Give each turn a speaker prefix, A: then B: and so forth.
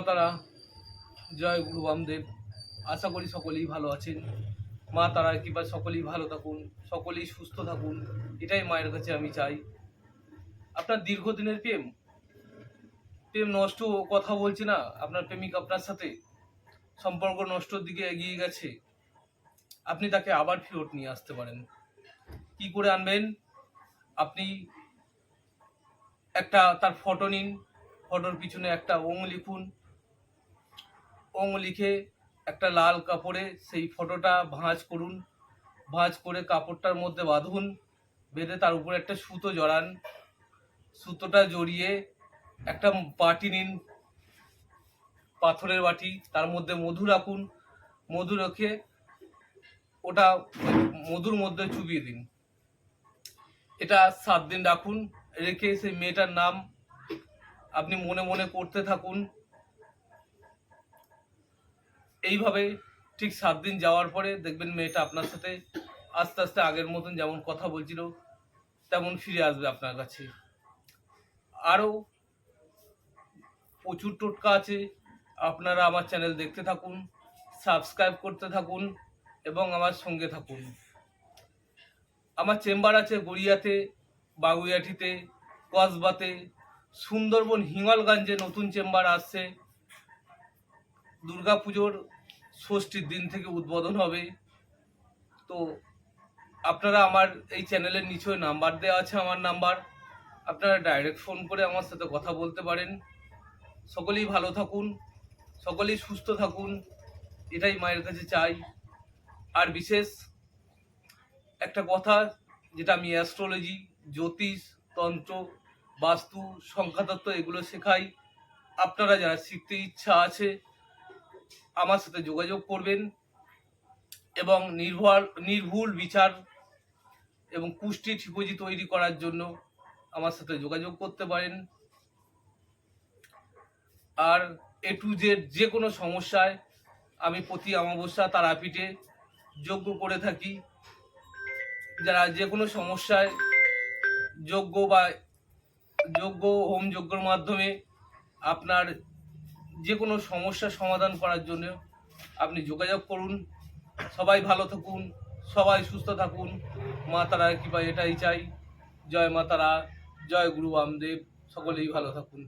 A: তারা, জয় গুরু বামদেব। আশা করি সকলেই ভালো আছেন। মা তারার কৃপায় সকলেই ভালো থাকুন, সকলেই সুস্থ থাকুন, এটাই মায়ের কাছে আমি চাই। আপনার দীর্ঘদিনের প্রেম প্রেম নষ্ট কথা বলছি না, আপনার প্রেমিক আপনার সাথে সম্পর্ক নষ্টর দিকে এগিয়ে গেছে, আপনি তাকে আবার ফেরত নিয়ে আসতে পারেন। কি করে আনবেন? আপনি একটা তার ফটো নিন, ফটোর পিছনে একটা ওং লিখুন, ওং লিখে একটা লাল কাপড়ে সেই ফটোটা ভাঁজ করুন, ভাঁজ করে কাপড়টার মধ্যে বাঁধুন, বেঁধে তার উপরে একটা সুতো জড়ান, সুতোটা জড়িয়ে একটা বাটি নিন, পাথরের বাটি, তার মধ্যে মধু রাখুন, মধু রেখে ওটা মধুর মধ্যে চুবিয়ে দিন। এটা 7 দিন রাখুন, রেখে সেই মেয়েটার নাম আপনি মনে মনে করতে থাকুন। এইভাবে ঠিক 7 দিন যাওয়ার পরে দেখবেন মেয়েটা আপনার সাথে আস্তে আস্তে আগের মতন যেমন কথা বলছিল তেমন ফিরে আসবে আপনার কাছে। আরও প্রচুর টোটকা আছে, আপনারা আমার চ্যানেল দেখতে থাকুন, সাবস্ক্রাইব করতে থাকুন এবং আমার সঙ্গে থাকুন। আমার চেম্বার আছে গড়িয়াতে, বাগুইয়াটিতে, কসবাতে, সুন্দরবন হিঙ্গলগঞ্জে নতুন চেম্বার আসছে। দুর্গাপুজোর ষষ্ঠীর দিন থেকে উদ্বোধন হবে। তো আপনারা আমার এই চ্যানেলের নিচে নাম্বার দেওয়া আছে, আমার নাম্বার, আপনারা ডাইরেক্ট ফোন করে আমার সাথে কথা বলতে পারেন। সকলেই ভালো থাকুন, সকলেই সুস্থ থাকুন, এটাই মায়ের কাছে চাই। আর বিশেষ একটা কথা, যেটা আমি অ্যাস্ট্রোলজি, জ্যোতিষ, তন্ত্র, বাস্তু, সংখ্যাতত্ত্ব এগুলো শেখাই। আপনারা যারা শিখতে ইচ্ছা আছে আমার সাথে যোগাযোগ করবেন এবং নির্ভুল বিচার এবং পুষ্টি ঠিকজি তৈরি করার জন্য আমার সাথে যোগাযোগ করতে পারেন। আর A to Z যে কোনো সমস্যায় আমি প্রতি অমাবস্যা তারাপীঠে যজ্ঞ করে থাকি। যারা যে কোনো সমস্যায় যজ্ঞ হোম যজ্ঞের মাধ্যমে আপনার যে কোনো সমস্যার সমাধান করার জন্য আপনি যোগাযোগ করুন। সবাই ভালো থাকুন, সবাই সুস্থ থাকুন, মা তারার কৃপা এটাই চাই। জয় মা তারা, জয় গুরু বামদেব, সকলেই ভালো থাকুন।